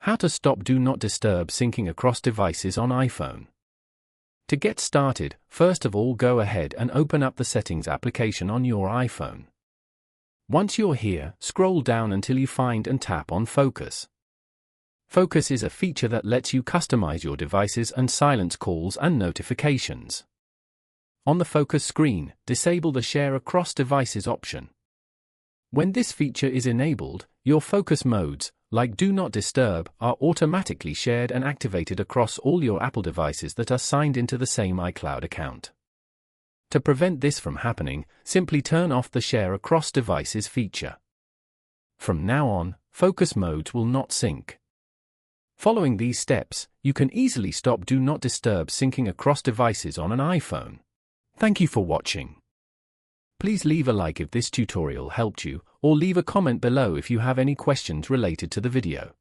How to stop Do Not Disturb syncing across devices on iPhone. To get started, first of all go ahead and open up the Settings application on your iPhone. Once you're here, scroll down until you find and tap on Focus. Focus is a feature that lets you customize your devices and silence calls and notifications. On the Focus screen, disable the Share Across Devices option. When this feature is enabled, your focus modes, like Do Not Disturb, are automatically shared and activated across all your Apple devices that are signed into the same iCloud account. To prevent this from happening, simply turn off the Share Across Devices feature. From now on, focus modes will not sync. Following these steps, you can easily stop Do Not Disturb syncing across devices on an iPhone. Thank you for watching. Please leave a like if this tutorial helped you, or leave a comment below if you have any questions related to the video.